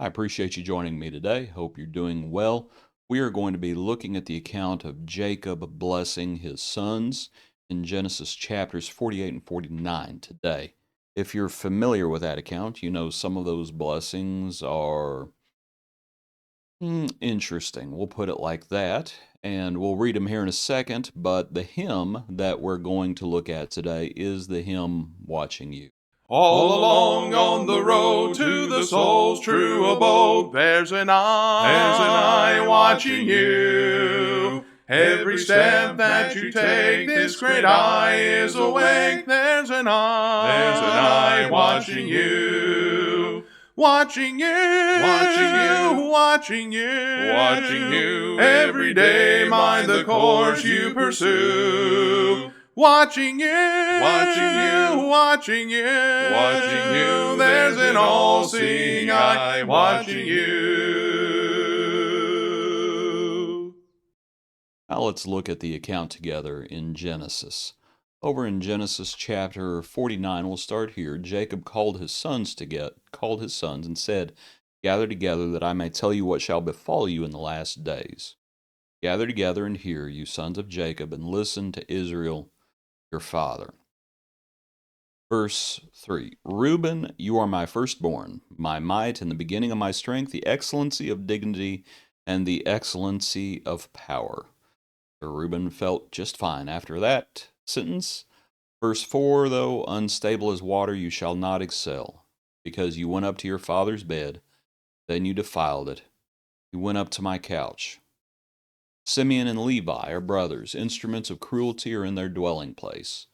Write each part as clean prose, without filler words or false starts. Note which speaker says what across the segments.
Speaker 1: I appreciate you joining me today. Hope you're doing well. We are going to be looking at the account of Jacob blessing his sons in Genesis chapters 48 and 49 today. If you're familiar with that account, you know some of those blessings are interesting. We'll put it like that. And we'll read them here in a second. But the hymn that we're going to look at today is the hymn Watching You.
Speaker 2: All along on the road to the soul's true abode, there's an eye watching you. Every step that you take, this great eye is awake. There's an eye watching you. Watching you, watching you. Every day mind the course you pursue. Watching you. There's an all-seeing eye watching you.
Speaker 1: Now let's look at the account together in Genesis. Over in Genesis chapter 49, we'll start here. Jacob called his sons and said, "Gather together that I may tell you what shall befall you in the last days. Gather together and hear, you sons of Jacob, and listen to Israel, your father." Verse 3, "Reuben, you are my firstborn, my might and the beginning of my strength, the excellency of dignity and the excellency of power." So Reuben felt just fine after that sentence. Verse 4, "Though unstable as water, you shall not excel, because you went up to your father's bed, then you defiled it. You went up to my couch." Simeon and Levi are brothers. Instruments of cruelty are in their dwelling place.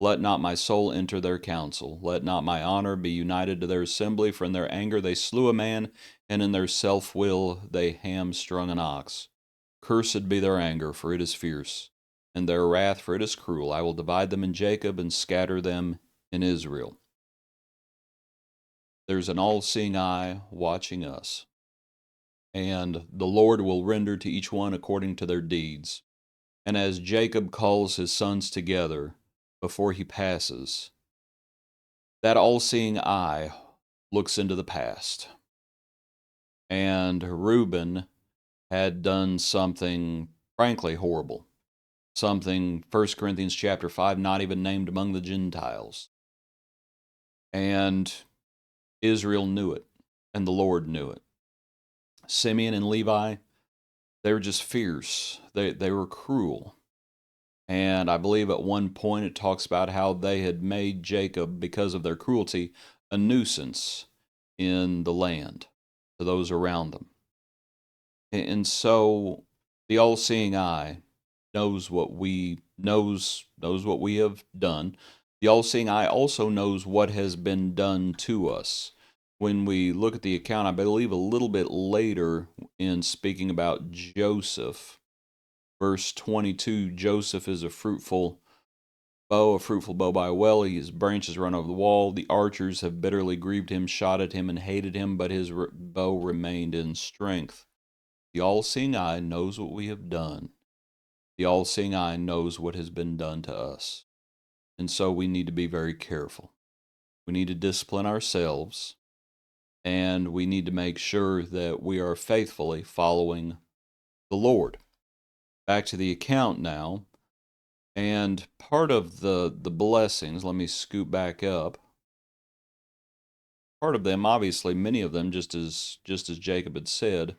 Speaker 1: Let not my soul enter their council. Let not my honor be united to their assembly. For in their anger they slew a man, and in their self-will they hamstrung an ox. Cursed be their anger, for it is fierce, and their wrath, for it is cruel. I will divide them in Jacob and scatter them in Israel. There's an all-seeing eye watching us, and the Lord will render to each one according to their deeds. And as Jacob calls his sons together before he passes, that all-seeing eye looks into the past. And Reuben had done something frankly horrible. Something 1 Corinthians chapter 5, not even named among the Gentiles. And Israel knew it, and the Lord knew it. Simeon and Levi, they were just fierce. They were cruel. And I believe at one point it talks about how they had made Jacob, because of their cruelty, a nuisance in the land to those around them. And so the all-seeing eye knows what we have done. The all-seeing eye also knows what has been done to us. When we look at the account, I believe a little bit later in speaking about Joseph, verse 22, Joseph is a fruitful bow by a well. His branches run over the wall. The archers have bitterly grieved him, shot at him, and hated him, but his bow remained in strength. The all-seeing eye knows what we have done. The all-seeing eye knows what has been done to us. And so we need to be very careful. We need to discipline ourselves, and we need to make sure that we are faithfully following the Lord. Back to the account now. And part of the blessings, let me scoot back up. Part of them, obviously, many of them, just as Jacob had said,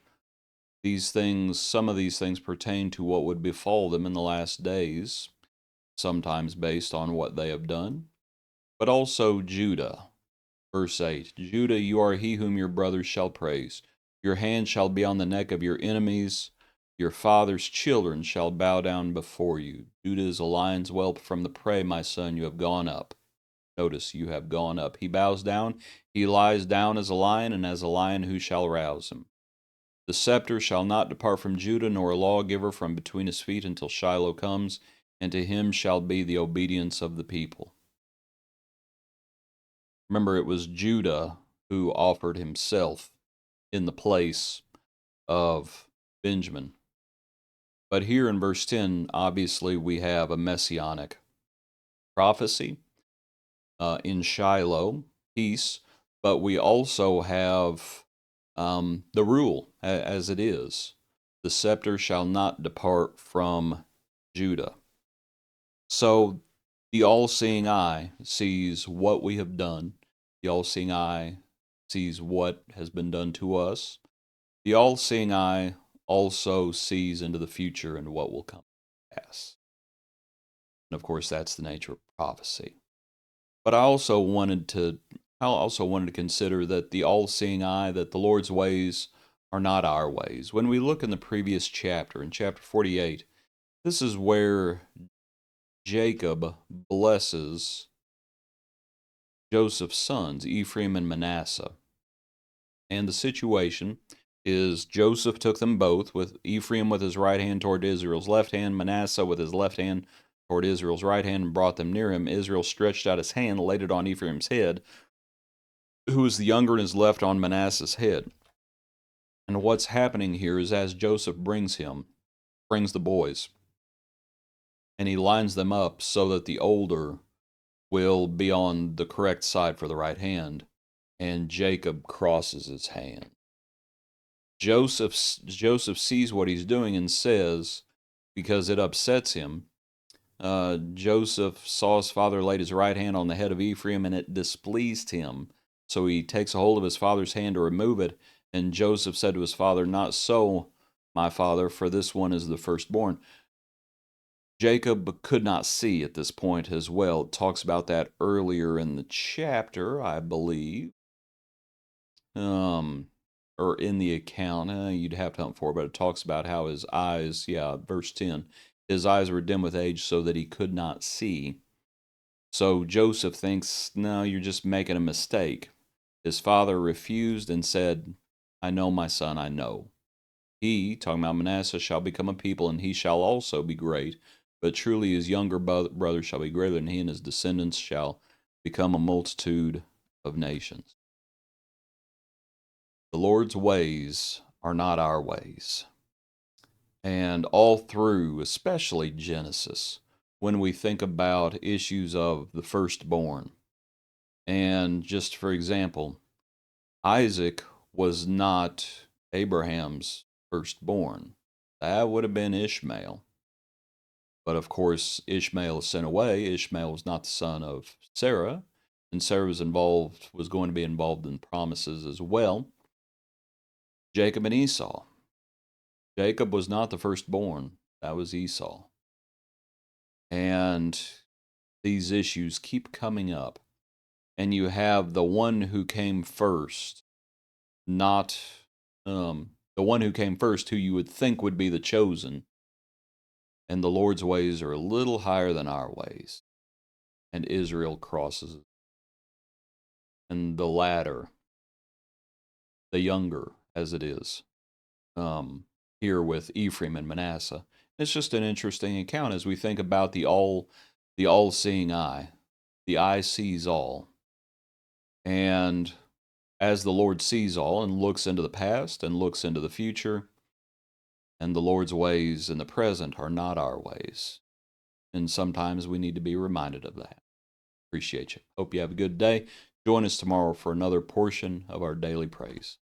Speaker 1: some of these things pertain to what would befall them in the last days, sometimes based on what they have done. But also Judah, verse 8, "Judah, you are he whom your brothers shall praise. Your hand shall be on the neck of your enemies. Your father's children shall bow down before you. Judah is a lion's whelp from the prey, my son, you have gone up." Notice, you have gone up. "He bows down, he lies down as a lion, and as a lion who shall rouse him? The scepter shall not depart from Judah, nor a lawgiver from between his feet until Shiloh comes, and to him shall be the obedience of the people." Remember, it was Judah who offered himself in the place of Benjamin. But here in verse 10, obviously we have a messianic prophecy in Shiloh, peace, but we also have the rule as it is. The scepter shall not depart from Judah. So the all seeing eye sees what we have done, the all seeing eye sees what has been done to us. The all seeing eye also sees into the future and what will come to pass. And of course, that's the nature of prophecy. But I also wanted to consider that the all-seeing eye, that the Lord's ways are not our ways. When we look in the previous chapter, in chapter 48, this is where Jacob blesses Joseph's sons, Ephraim and Manasseh. And the situation is Joseph took them both, with Ephraim with his right hand toward Israel's left hand, Manasseh with his left hand toward Israel's right hand, and brought them near him. Israel stretched out his hand, laid it on Ephraim's head, who was the younger, and his left on Manasseh's head. And what's happening here is as Joseph brings the boys, and he lines them up so that the older will be on the correct side for the right hand, and Jacob crosses his hand. Joseph sees what he's doing and says, because it upsets him, Joseph saw his father laid his right hand on the head of Ephraim, and it displeased him. So he takes a hold of his father's hand to remove it. And Joseph said to his father, "Not so, my father, for this one is the firstborn." Jacob could not see at this point as well. It talks about that earlier in the chapter, I believe. Or in the account. You'd have to hunt for it, but it talks about how his eyes, verse 10, his eyes were dim with age so that he could not see. So Joseph thinks, no, you're just making a mistake. His father refused and said, "I know, my son, I know. He," talking about Manasseh, "shall become a people, and he shall also be great. But truly his younger brother shall be greater than he, and his descendants shall become a multitude of nations." The Lord's ways are not our ways. And all through, especially Genesis, when we think about issues of the firstborn, and just for example, Isaac was not Abraham's firstborn. That would have been Ishmael. But of course, Ishmael is sent away. Ishmael was not the son of Sarah, and Sarah was going to be involved in promises as well. Jacob and Esau. Jacob was not the firstborn. That was Esau. And these issues keep coming up. And you have the one who came first, not the one who came first, who you would think would be the chosen. And the Lord's ways are a little higher than our ways. And Israel crosses. And the latter, the younger as it is, here with Ephraim and Manasseh. It's just an interesting account as we think about the all-seeing eye. The eye sees all. And as the Lord sees all and looks into the past and looks into the future, and the Lord's ways in the present are not our ways. And sometimes we need to be reminded of that. Appreciate you. Hope you have a good day. Join us tomorrow for another portion of our daily praise.